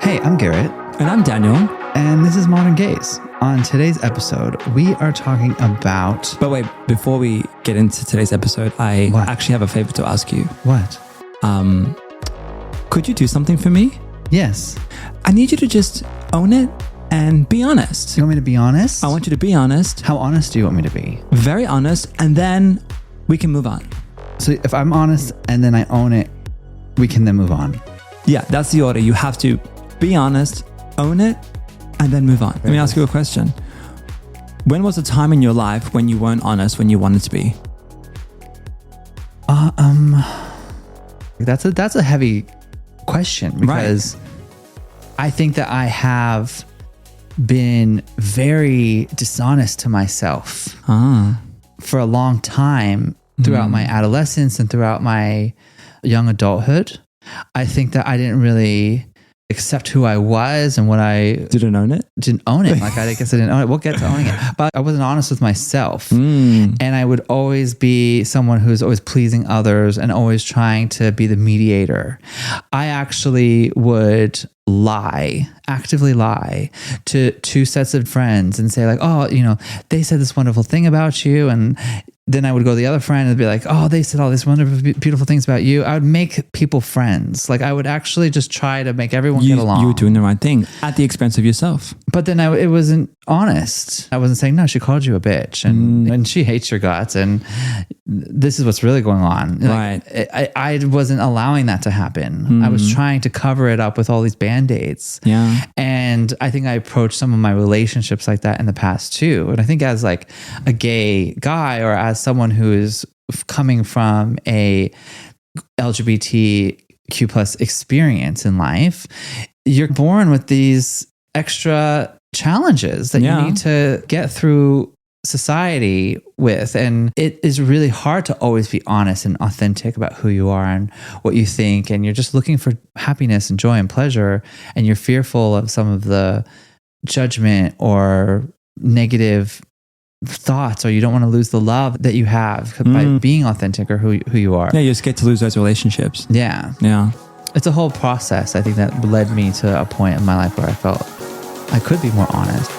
Hey, I'm Garrett. And I'm Daniel. And this is Modern Gaze. On today's episode, we are talking about... But wait, before we get into today's episode, I actually have a favor to ask you. What? Could you do something for me? Yes. I need you to just own it and be honest. You want me to be honest? I want you to be honest. How honest do you want me to be? Very honest, and then we can move on. So if I'm honest and then I own it, we can then move on. Yeah, that's the order. You have to be honest, own it, and then move on. Let me ask you a question. When was a time in your life when you weren't honest when you wanted to be? That's a heavy question because I think that I have been very dishonest to myself for a long time throughout my adolescence and throughout my young adulthood. I think that I didn't really accept who I was and what I... Didn't own it? Didn't own it. Like, I guess I didn't own it. We'll get to owning it. But I wasn't honest with myself. And I would always be someone who's always pleasing others and always trying to be the mediator. I actually would actively lie to two sets of friends and say like, oh, they said this wonderful thing about you. And then I would go to the other friend and be like, oh, they said all these wonderful, beautiful things about you. I would make people friends. Like I would actually just try to make everyone get along. You were doing the right thing at the expense of yourself. But then it wasn't honest. I wasn't saying, no, she called you a bitch and she hates your guts. And this is what's really going on. Right. Like, I wasn't allowing that to happen. I was trying to cover it up with all these Band-Aids. Yeah. And I think I approached some of my relationships like that in the past too. And I think as like a gay guy or as someone who is coming from a LGBTQ plus experience in life, you're born with these extra challenges that you need to get through society with. And it is really hard to always be honest and authentic about who you are and what you think. And you're just looking for happiness and joy and pleasure. And you're fearful of some of the judgment or negative thoughts, or you don't want to lose the love that you have by being authentic or who you are. Yeah, you're scared to lose those relationships. Yeah. Yeah. It's a whole process, I think, that led me to a point in my life where I felt I could be more honest.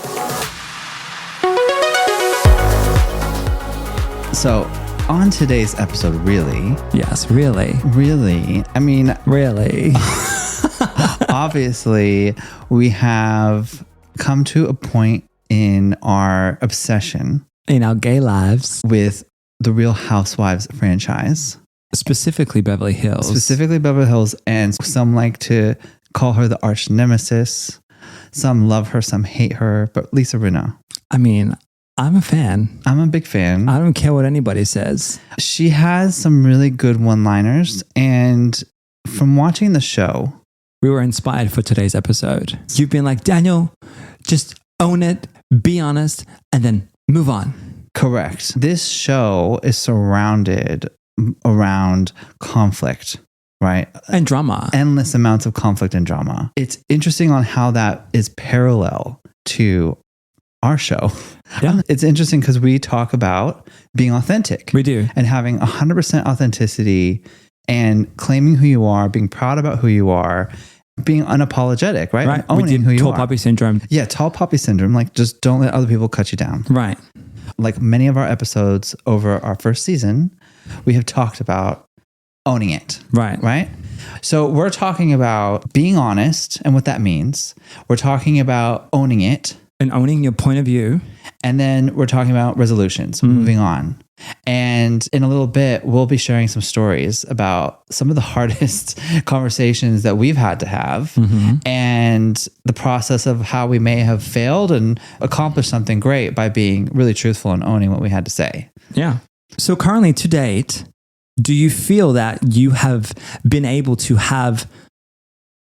So on today's episode, really. Yes, really. Really. I mean, really. Obviously, we have come to a point in our obsession in our gay lives with the Real Housewives franchise. Specifically Beverly Hills. And some like to call her the arch nemesis. Some love her, some hate her. But Lisa Rinna. I mean, I'm a fan. I'm a big fan. I don't care what anybody says. She has some really good one-liners. And from watching the show, we were inspired for today's episode. You've been like, Daniel, just own it, be honest, and then move on. Correct. This show is surrounded around conflict, right? And drama. Endless amounts of conflict and drama. It's interesting on how that is parallel to our show. Yeah. It's interesting because we talk about being authentic. We do. And having 100% authenticity and claiming who you are, being proud about who you are, being unapologetic, right? Right. Owning who you tall are. poppy syndrome. Yeah, tall poppy syndrome. Like, just don't let other people cut you down. Right. Like many of our episodes over our first season, we have talked about owning it. Right. Right? So we're talking about being honest and what that means. We're talking about owning it. And owning your point of view. And then we're talking about resolutions, moving on. And in a little bit, we'll be sharing some stories about some of the hardest conversations that we've had to have and the process of how we may have failed and accomplished something great by being really truthful and owning what we had to say. Yeah. So currently to date, do you feel that you have been able to have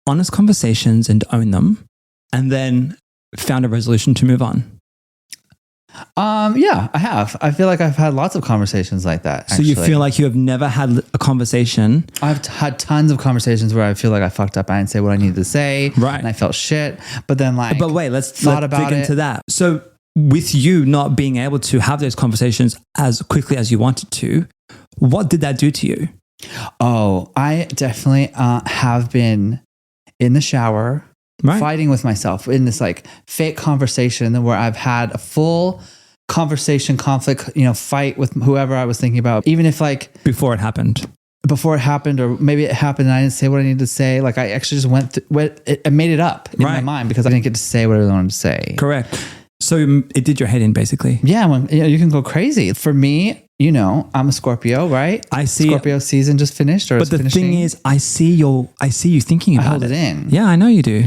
honest conversations and own them and then found a resolution to move on? Yeah, I have. I feel like I've had lots of conversations like that. So you feel like you have never had a conversation? I've had tons of conversations where I feel like I fucked up. I didn't say what I needed to say. Right. And I felt shit. But then But wait, let's dig into that. So with you not being able to have those conversations as quickly as you wanted to, what did that do to you? Oh, I definitely have been in the shower fighting with myself in this like fake conversation where I've had a full conversation, conflict, fight with whoever I was thinking about, even if like before it happened, or maybe it happened and I didn't say what I needed to say. Like I actually just went through I made it up in my mind because I didn't get to say what I wanted to say. Correct. So it did your head in, basically. Yeah, when you can go crazy. For me, I'm a Scorpio, right? I see. Scorpio season just finished, or but the finishing. thing is, I see you thinking about I hold it in. Yeah, I know you do.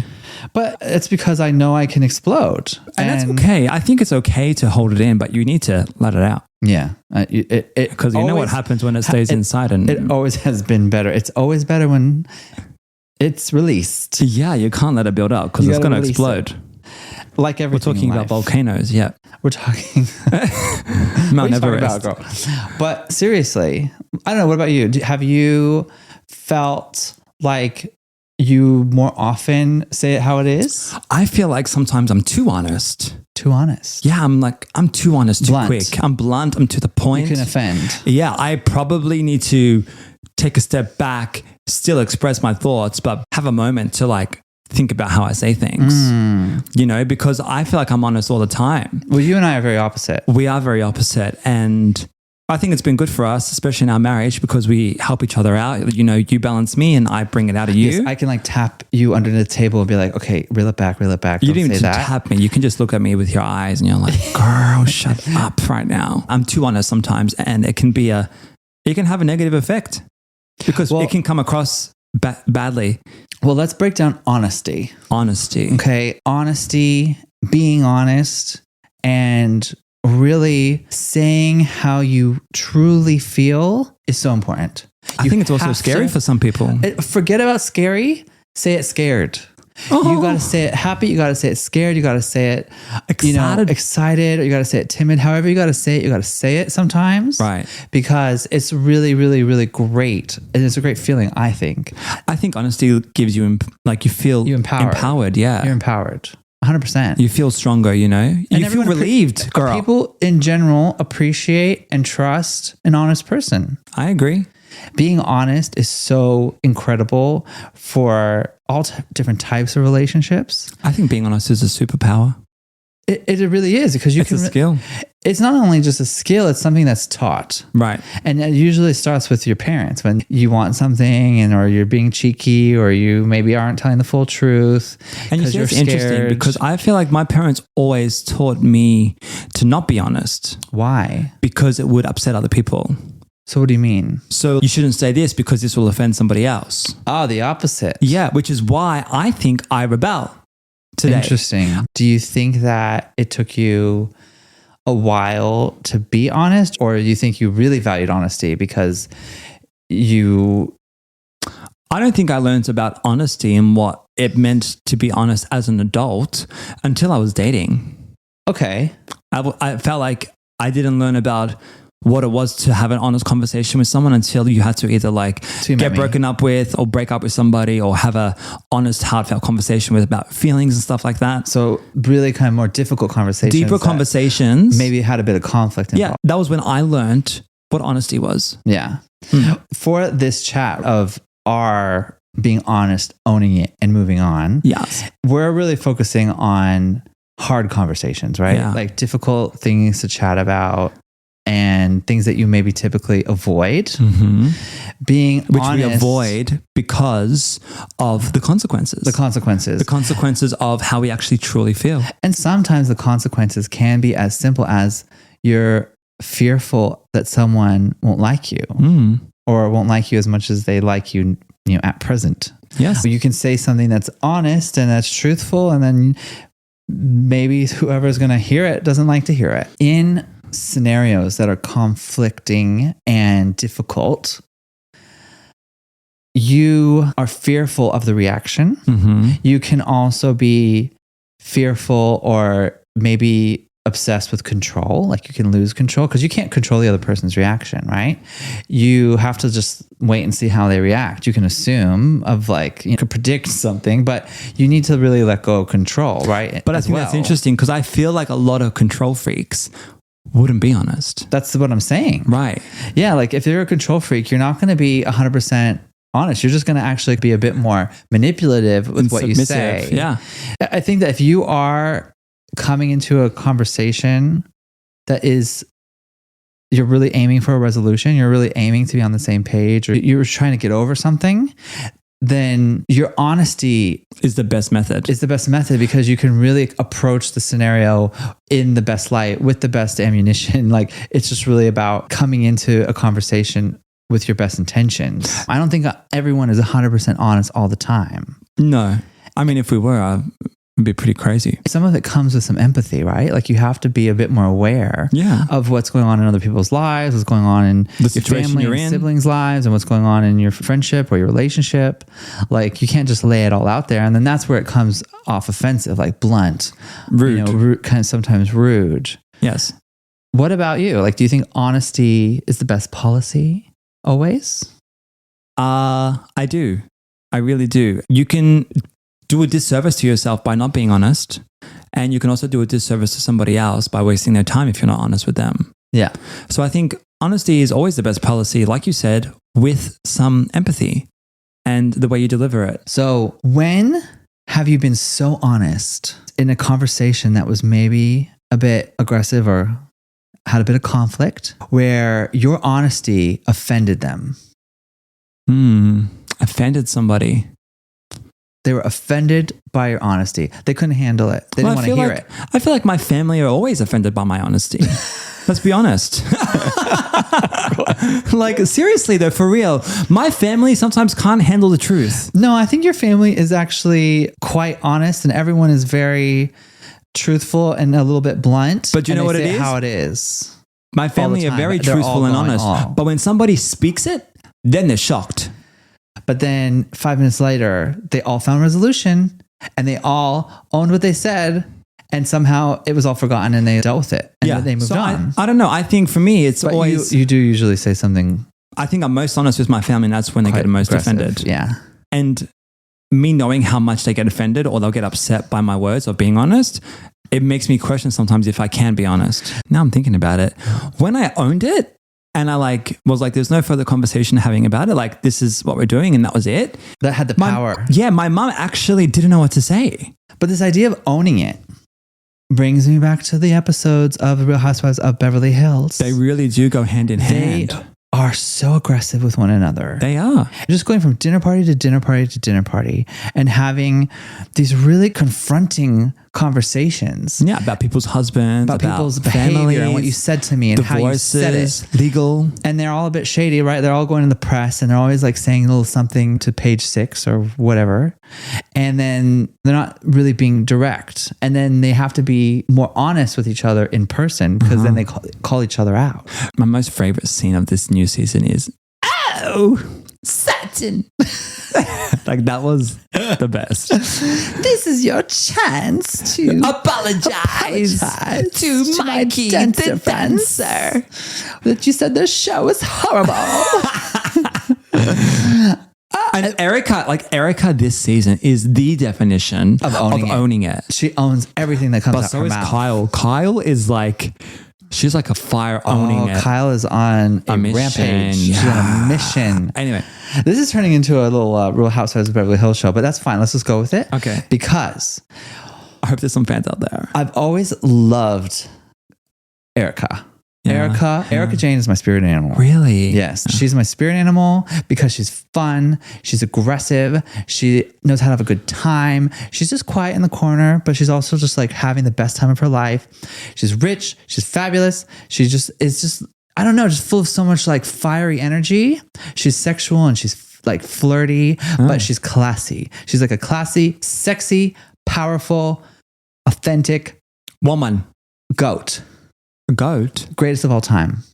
But it's because I know I can explode, and that's okay. I think it's okay to hold it in, but you need to let it out. Yeah, because you know what happens when it stays inside, and it always has been better. It's always better when it's released. Yeah, you can't let it build up because it's going to explode. Like everything. We're talking about volcanoes. Yeah, we're talking Mount Everest. But seriously, I don't know. What about you? Have you felt like you more often say it how it is? I feel like sometimes I'm too honest. Too honest? Yeah, I'm too honest, too quick. I'm blunt, I'm to the point. You can offend. Yeah, I probably need to take a step back, still express my thoughts, but have a moment to like think about how I say things, because I feel like I'm honest all the time. Well, you and I are very opposite. We are very opposite. And I think it's been good for us, especially in our marriage, because we help each other out. You balance me and I bring it out of you. Yes, I can like tap you under the table and be like, okay, reel it back. You don't even need to tap me. You can just look at me with your eyes and you're like, girl, shut up right now. I'm too honest sometimes, and it can have a negative effect because it can come across badly. Well, let's break down honesty. Honesty. Okay. Honesty, being honest, and really saying how you truly feel is so important. I think it's also scary for some people. Forget about scary. Say it scared. Oh. You got to say it happy. You got to say it scared. You got to say it excited. Or you got to say it timid. However you got to say it, you got to say it sometimes. Right. Because it's really, really, really great. And it's a great feeling, I think. I think honesty gives you, you feel empowered. Yeah. You're empowered. 100%. You feel stronger, You feel relieved, girl. People in general appreciate and trust an honest person. I agree. Being honest is so incredible for all different types of relationships. I think being honest is a superpower. It really is, because it's a skill. It's not only just a skill, it's something that's taught. Right. And it usually starts with your parents when you want something or you're being cheeky or you maybe aren't telling the full truth. And you see, it's interesting because I feel like my parents always taught me to not be honest. Why? Because it would upset other people. So what do you mean? So you shouldn't say this because this will offend somebody else. Oh, the opposite. Yeah, which is why I think I rebel today. Interesting. Do you think that it took you a while to be honest, or do you think you really valued honesty because you... I don't think I learned about honesty and what it meant to be honest as an adult until I was dating. Okay. I felt like I didn't learn about what it was to have an honest conversation with someone until you had to either get broken up with or break up with somebody or have a honest, heartfelt conversation with about feelings and stuff like that. So really kind of more difficult conversations. Deeper conversations. Maybe had a bit of conflict involved. Yeah, that was when I learned what honesty was. Yeah. For this chat of our being honest, owning it and moving on. Yes. We're really focusing on hard conversations, right? Yeah. Like difficult things to chat about. And things that you maybe typically avoid. Which we avoid because of the consequences. The consequences of how we actually truly feel. And sometimes the consequences can be as simple as you're fearful that someone won't like you or won't like you as much as they like you, at present. Yes. So you can say something that's honest and that's truthful, and then maybe whoever's going to hear it doesn't like to hear it. In scenarios that are conflicting and difficult, you are fearful of the reaction. You can also be fearful or maybe obsessed with control. Like you can lose control because you can't control the other person's reaction, right? You have to just wait and see how they react. You can assume you could predict something, but you need to really let go of control, right? But I think that's interesting because I feel like a lot of control freaks wouldn't be honest. That's what I'm saying. Right. Yeah. Like if you're a control freak, you're not going to be 100% honest. You're just going to actually be a bit more manipulative with what you say. Yeah. I think that if you are coming into a conversation that is, you're really aiming for a resolution, you're really aiming to be on the same page, or you're trying to get over something, then your honesty is the best method. Because you can really approach the scenario in the best light with the best ammunition. Like, it's just really about coming into a conversation with your best intentions. I don't think everyone is 100% honest all the time. No. I mean, if we were, it'd be pretty crazy. Some of it comes with some empathy, right? Like, you have to be a bit more aware of what's going on in other people's lives, what's going on in your family and siblings' lives, and what's going on in your friendship or your relationship. Like, you can't just lay it all out there. And then that's where it comes off offensive, like blunt, rude, kind of sometimes rude. Yes. What about you? Like, do you think honesty is the best policy always? I do. I really do. You can do a disservice to yourself by not being honest. And you can also do a disservice to somebody else by wasting their time if you're not honest with them. Yeah. So I think honesty is always the best policy, like you said, with some empathy and the way you deliver it. So when have you been so honest in a conversation that was maybe a bit aggressive or had a bit of conflict, where your honesty offended them? Offended somebody. They were offended by your honesty. They couldn't handle it. They didn't want to hear it. I feel like my family are always offended by my honesty. Let's be honest. Like, seriously though, for real, my family sometimes can't handle the truth. No, I think your family is actually quite honest, and everyone is very truthful and a little bit blunt. But you know what it is? How it is. My family are very truthful and honest. But when somebody speaks it, then they're shocked. But then 5 minutes later, they all found resolution and they all owned what they said, and somehow it was all forgotten and they dealt with it and they moved on. I don't know. I think for me, it's always... You do usually say something... I think I'm most honest with my family, and that's when they get most offended. Yeah. And me knowing how much they get offended or they'll get upset by my words or being honest, it makes me question sometimes if I can be honest. Now I'm thinking about it. When I owned it, and I was like, there's no further conversation having about it. Like, this is what we're doing. And that was it. That had the power. My mom actually didn't know what to say. But this idea of owning it brings me back to the episodes of The Real Housewives of Beverly Hills. They really do go hand in hand. They are so aggressive with one another. They are. Just going from dinner party to dinner party to dinner party and having these really confronting conversations. Yeah, about people's husbands, about people's behavior and what you said to me and divorces, how you said it. Legal. And they're all a bit shady, right? They're all going to the press and they're always like saying a little something to Page 6 or whatever. And then they're not really being direct. And then they have to be more honest with each other in person, because then they call each other out. My most favorite scene of this new season is, "Oh, Sutton." Like, that was the best. This is your chance to apologize to Mikey, the dancer, that you said the show was horrible. And Erika this season is the definition of owning it. She owns everything that comes out her mouth. But so is Kyle. Kyle is like... She's like a fire owning it. Kyle is on a rampage. She's on a mission. Anyway. This is turning into a little Real Housewives of Beverly Hills show, but that's fine. Let's just go with it. Okay. Because I hope there's some fans out there. I've always loved Erika. Erika Jane is my spirit animal. Really? Yes. She's my spirit animal because she's fun. She's aggressive. She knows how to have a good time. She's just quiet in the corner, but she's also just like having the best time of her life. She's rich. She's fabulous. She just is just, I don't know, just full of so much like fiery energy. She's sexual and she's like flirty, but she's classy. She's like a classy, sexy, powerful, authentic woman. Goat. A goat? Greatest of all time.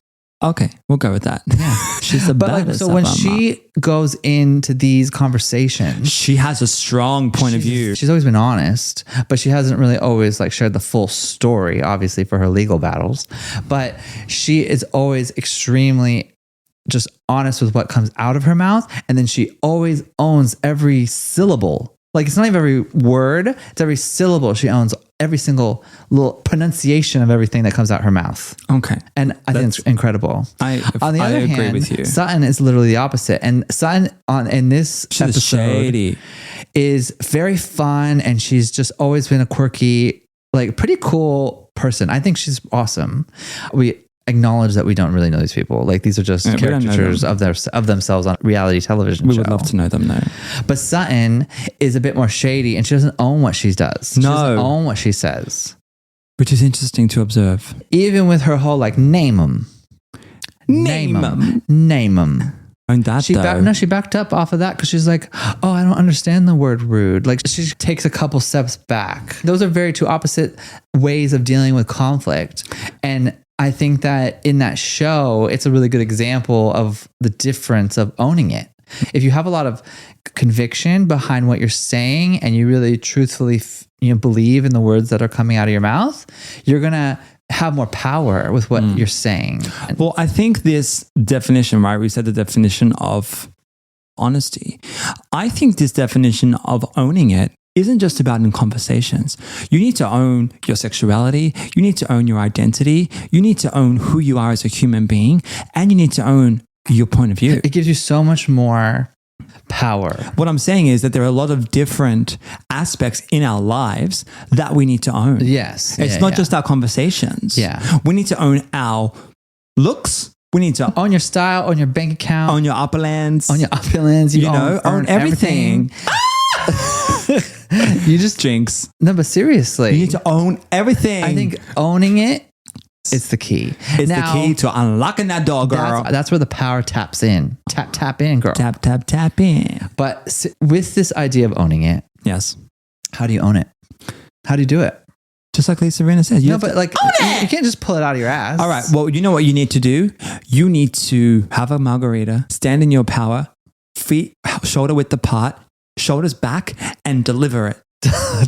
Okay, we'll go with that. Yeah. She's the baddest. So when she goes into these conversations, she has a strong point of view. She's always been honest, but she hasn't really always like shared the full story, obviously, for her legal battles. But she is always extremely just honest with what comes out of her mouth. And then she always owns every syllable. Like, it's not even every word, it's every syllable she owns every single little pronunciation of everything that comes out her mouth. Okay. And I think it's incredible. On the other hand, agree with you. Sutton is literally the opposite. And Sutton in this episode shady. Is very fun. And she's just always been a quirky, like pretty cool person. I think she's awesome. We acknowledge that we don't really know these people. Like these are just caricatures of themselves on reality television. We would love to know them though. But Sutton is a bit more shady and she doesn't own what she does. She doesn't own what she says. Which is interesting to observe. Even with her whole like name them. Own that she backed up off of that because she's like, oh, I don't understand the word rude. Like she takes a couple steps back. Those are very two opposite ways of dealing with conflict. And I think that in that show, it's a really good example of the difference of owning it. If you have a lot of conviction behind what you're saying and you really truthfully believe in the words that are coming out of your mouth, you're going to have more power with what you're saying. Well, I think this definition, right? We said the definition of honesty. I think this definition of owning it isn't just about in conversations. You need to own your sexuality. You need to own your identity. You need to own who you are as a human being. And you need to own your point of view. It gives you so much more power. What I'm saying is that there are a lot of different aspects in our lives that we need to own. Yes. It's not just our conversations. Yeah. We need to own our looks. We need to own your style, own your bank account, own your opulence. You own everything. You just jinx. No, but seriously, you need to own everything. I think owning it is the key. It's the key to unlocking that door, girl. That's where the power taps in. Tap in, girl. Tap in. But with this idea of owning it, yes. How do you own it? How do you do it? Just like Rinna said. You can't just pull it out of your ass. All right. Well, you know what you need to do? You need to have a margarita, stand in your power, feet shoulder width apart, shoulders back, and deliver it.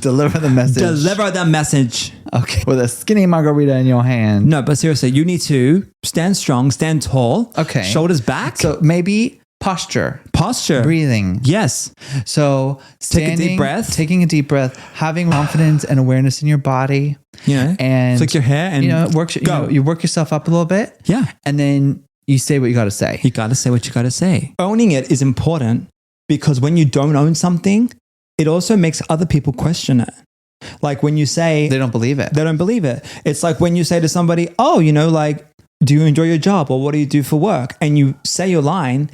Deliver the message. Deliver the message. Okay. With a skinny margarita in your hand. No, but seriously, you need to stand strong, stand tall. Okay. Shoulders back. So maybe posture. Breathing. Yes. So standing, taking a deep breath, having confidence and awareness in your body. And flick your hair and you work yourself up a little bit. Yeah. And then you say what you got to say. You got to say what you got to say. Owning it is important because when you don't own something, it also makes other people question it. Like when you say... They don't believe it. It's like when you say to somebody, oh, do you enjoy your job or what do you do for work? And you say your line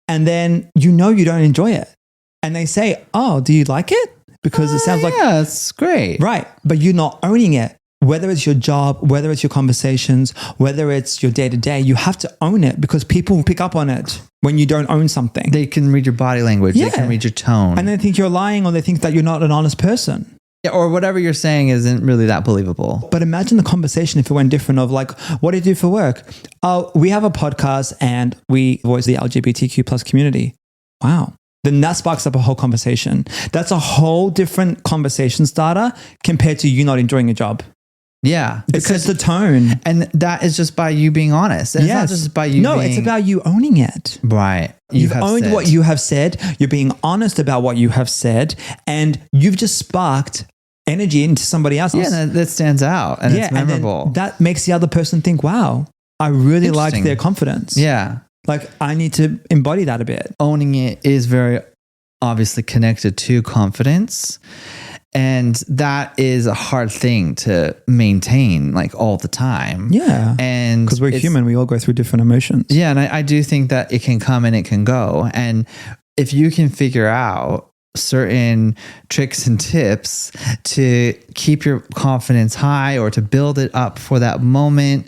and then you don't enjoy it. And they say, oh, do you like it? Because it sounds like... Yeah, it's great. Right. But you're not owning it. Whether it's your job, whether it's your conversations, whether it's your day-to-day, you have to own it because people will pick up on it when you don't own something. They can read your body language. Yeah. They can read your tone. And they think you're lying or they think that you're not an honest person. Yeah, or whatever you're saying isn't really that believable. But imagine the conversation if it went different of like, what do you do for work? We have a podcast and we voice the LGBTQ plus community. Wow. Then that sparks up a whole conversation. That's a whole different conversation starter compared to you not enjoying your job. Yeah. It sets the tone. And that is just by you being honest. And it's not just by you it's about you owning it. Right. You've owned what you have said. You're being honest about what you have said. And you've just sparked energy into somebody else. Yeah, that stands out. And it's memorable. And that makes the other person think, wow, I really like their confidence. Yeah. Like I need to embody that a bit. Owning it is very obviously connected to confidence. And that is a hard thing to maintain like all the time. Yeah. And because we're human, we all go through different emotions. Yeah. And I do think that it can come and it can go. And if you can figure out certain tricks and tips to keep your confidence high or to build it up for that moment,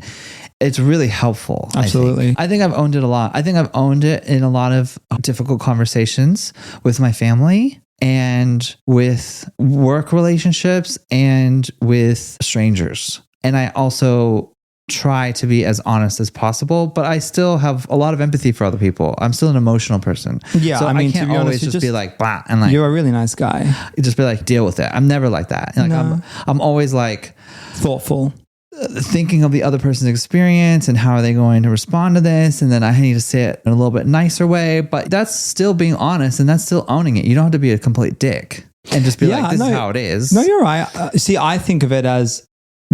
it's really helpful. Absolutely. I think I've owned it a lot. I think I've owned it in a lot of difficult conversations with my family and with work relationships and with strangers. And I also try to be as honest as possible, but I still have a lot of empathy for other people. I'm still an emotional person. Yeah. So I can't always just be like, blah, and like, you're a really nice guy. Just be like, deal with it. I'm never like that. Like I'm always like thoughtful, thinking of the other person's experience and how are they going to respond to this. And then I need to say it in a little bit nicer way, but that's still being honest and that's still owning it. You don't have to be a complete dick. and just be like, this is how it is. No, you're right. See, I think of it as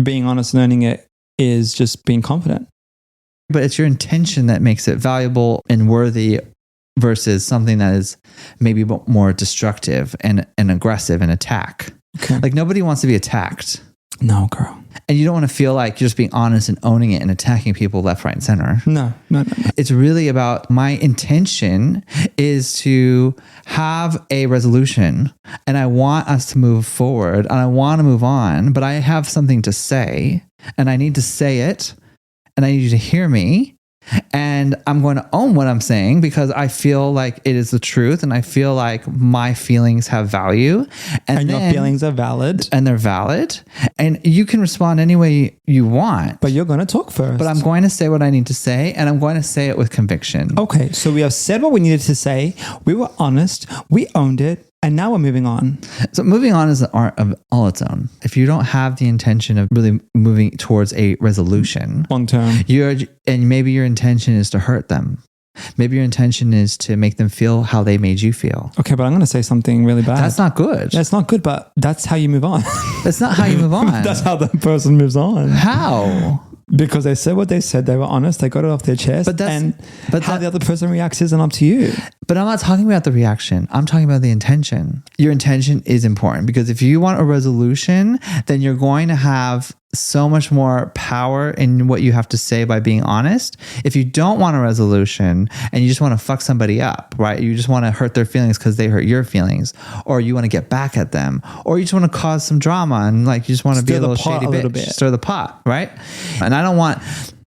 being honest and owning it is just being confident. But it's your intention that makes it valuable and worthy versus something that is maybe more destructive and aggressive and attack. Okay. Like nobody wants to be attacked. No, girl. And you don't want to feel like you're just being honest and owning it and attacking people left, right, and center. No. It's really about my intention is to have a resolution and I want us to move forward and I want to move on, but I have something to say and I need to say it and I need you to hear me. And I'm going to own what I'm saying because I feel like it is the truth and I feel like my feelings have value. And your feelings are valid. And they're valid. And you can respond any way you want. But you're going to talk first. But I'm going to say what I need to say and I'm going to say it with conviction. Okay, so we have said what we needed to say. We were honest. We owned it. And now we're moving on. So moving on is an art of all its own. If you don't have the intention of really moving towards a resolution, long term, and maybe your intention is to hurt them. Maybe your intention is to make them feel how they made you feel. Okay, but I'm going to say something really bad. That's not good. That's not good, but that's how you move on. That's not how you move on. That's how the person moves on. How? Because they said what they said. They were honest. They got it off their chest. But how the other person reacts isn't up to you. But I'm not talking about the reaction. I'm talking about the intention. Your intention is important because if you want a resolution, then you're going to have so much more power in what you have to say by being honest. If you don't want a resolution and you just want to fuck somebody up, right? You just want to hurt their feelings because they hurt your feelings, or you want to get back at them, or you just want to cause some drama and like you just want to be a little shady bitch, stir the pot, right? And I don't want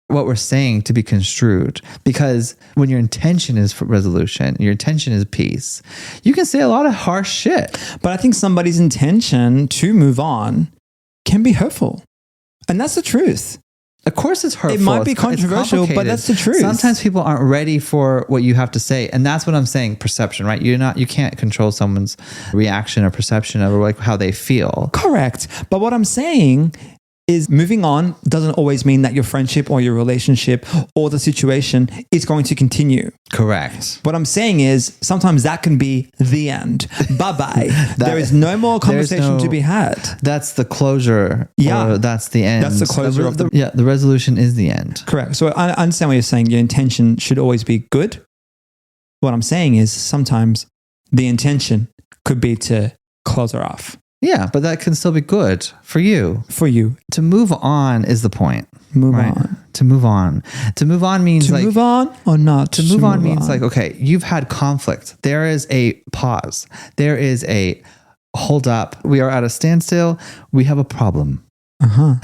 what we're saying to be construed because when your intention is for resolution, your intention is peace, you can say a lot of harsh shit. But I think somebody's intention to move on can be hurtful. And that's the truth. Of course it's hurtful. It might be controversial, but that's the truth. Sometimes people aren't ready for what you have to say. And that's what I'm saying, perception, right? You can't control someone's reaction or perception of like how they feel. Correct. But what I'm saying is moving on doesn't always mean that your friendship or your relationship or the situation is going to continue. Correct. What I'm saying is sometimes that can be the end. Bye-bye. There is no more conversation to be had. That's the closure. Yeah. That's the end. That's the closure of the... Yeah, the resolution is the end. Correct. So I understand what you're saying. Your intention should always be good. What I'm saying is sometimes the intention could be to close her off. Yeah, but that can still be good for you. For you. To move on is the point. Move on. To move on. To move on means to move on or not. To move on means like, okay, you've had conflict. There is a pause. There is a hold up. We are at a standstill. We have a problem.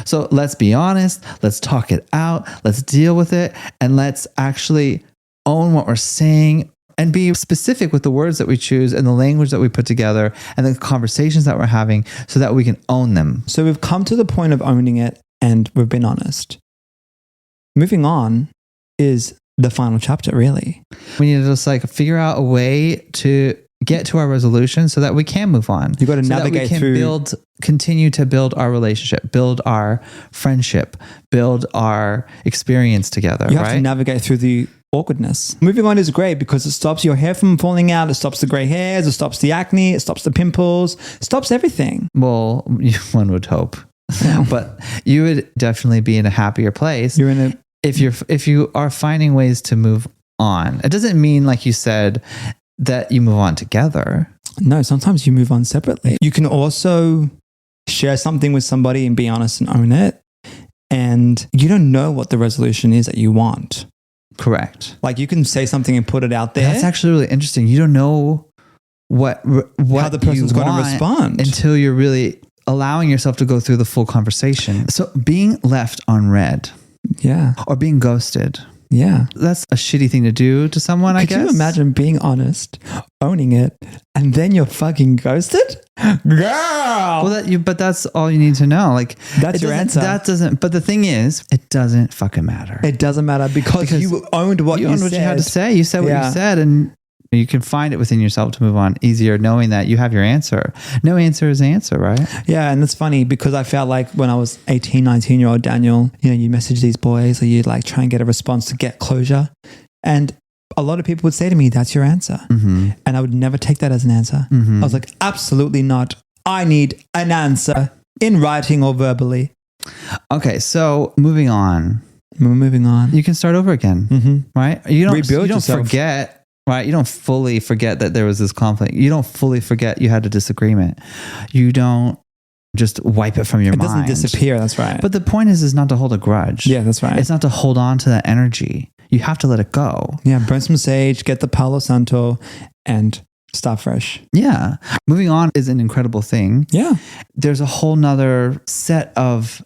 So let's be honest. Let's talk it out. Let's deal with it. And let's actually own what we're saying and be specific with the words that we choose and the language that we put together and the conversations that we're having so that we can own them. So we've come to the point of owning it and we've been honest. Moving on is the final chapter, really. We need to just like figure out a way to get to our resolution so that we can move on. You got to navigate through. Continue to build our relationship, build our friendship, build our experience together. You have to navigate through the awkwardness. Moving on is great because it stops your hair from falling out. It stops the gray hairs. It stops the acne. It stops the pimples. It stops everything. Well, one would hope, but you would definitely be in a happier place. If you are finding ways to move on. It doesn't mean, like you said, that you move on together. No, sometimes you move on separately. You can also share something with somebody and be honest and own it. And you don't know what the resolution is that you want. Correct. Like you can say something and put it out there. That's actually really interesting. You don't know what how the person's going to respond until you're really allowing yourself to go through the full conversation. So being left on red. Yeah. Or being ghosted. Yeah. That's a shitty thing to do to someone, I guess. Could you imagine being honest, owning it, and then you're fucking ghosted? Girl! Well, but that's all you need to know. Like that's your answer. But the thing is, it doesn't fucking matter. It doesn't matter because you owned what you said. What you had to say. You said what you said, and you can find it within yourself to move on easier, knowing that you have your answer. No answer is an answer, right? Yeah, and that's funny because I felt like when I was 18, 19-year-old Daniel, you message these boys or you'd like try and get a response to get closure. And a lot of people would say to me, that's your answer. And I would never take that as an answer. I was like, absolutely not. I need an answer in writing or verbally. Okay, so moving on. We're moving on. You can start over again, right? You don't forget, right? You don't fully forget that there was this conflict. You don't fully forget you had a disagreement. You don't just wipe it from your mind. It doesn't disappear, that's right. But the point is not to hold a grudge. Yeah, that's right. It's not to hold on to that energy. You have to let it go. Yeah, burn some sage, get the Palo Santo, and start fresh. Yeah. Moving on is an incredible thing. Yeah. There's a whole nother set of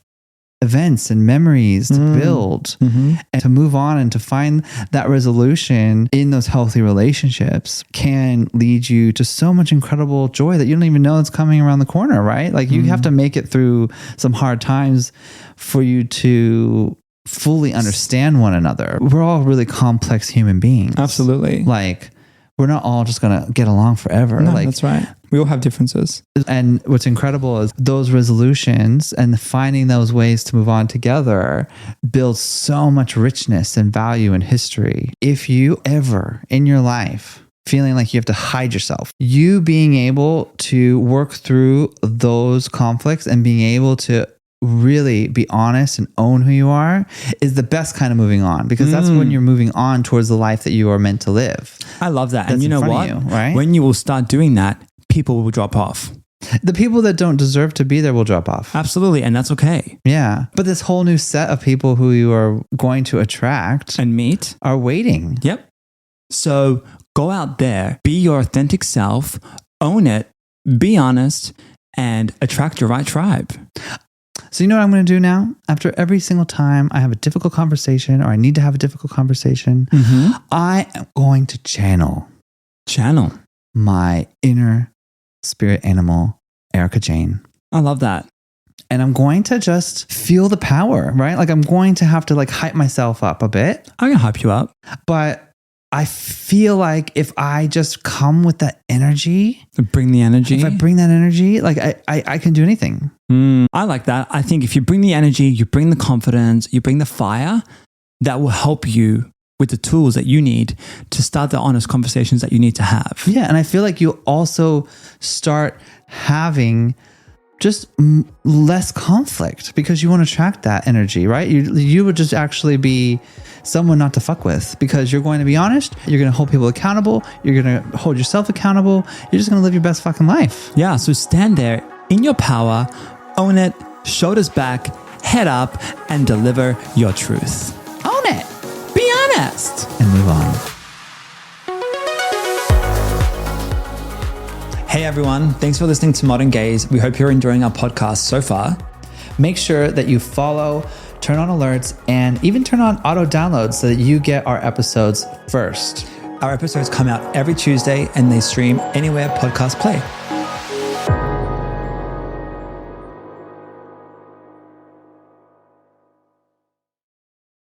events and memories to build and to move on and to find that resolution in those healthy relationships can lead you to so much incredible joy that you don't even know it's coming around the corner, right? Like you have to make it through some hard times for you to fully understand one another. We're all really complex human beings. Absolutely. Like we're not all just going to get along forever. No, like, that's right. We all have differences. And what's incredible is those resolutions and finding those ways to move on together builds so much richness and value and history. If you ever in your life feeling like you have to hide yourself, you being able to work through those conflicts and being able to really be honest and own who you are is the best kind of moving on, because that's when you're moving on towards the life that you are meant to live. I love that. That's and you know what? Right? When you will start doing that, people will drop off. The people that don't deserve to be there will drop off. Absolutely. And that's okay. Yeah. But this whole new set of people who you are going to attract and meet are waiting. Yep. So go out there, be your authentic self, own it, be honest, and attract your right tribe. So you know what I'm going to do now? After every single time I have a difficult conversation or I need to have a difficult conversation, I am going to channel my inner spirit animal, Erika Jane. I love that. And I'm going to just feel the power, right? Like I'm going to have to like hype myself up a bit. I'm going to hype you up. But I feel like if I just come with that energy, bring the energy. If I bring that energy, like I can do anything. I like that. I think if you bring the energy, you bring the confidence, you bring the fire, that will help you with the tools that you need to start the honest conversations that you need to have. Yeah. And I feel like you'll also start having just less conflict because you won't attract that energy, right? You would just actually be someone not to fuck with because you're going to be honest. You're going to hold people accountable. You're going to hold yourself accountable. You're just going to live your best fucking life. Yeah. So stand there in your power, own it, shoulders back, head up, and deliver your truth. Own it. Be honest. And move on. Hey everyone, thanks for listening to Modern Gaze. We hope you're enjoying our podcast so far. Make sure that you follow, turn on alerts, and even turn on auto downloads so that you get our episodes first. Our episodes come out every Tuesday and they stream anywhere podcasts play.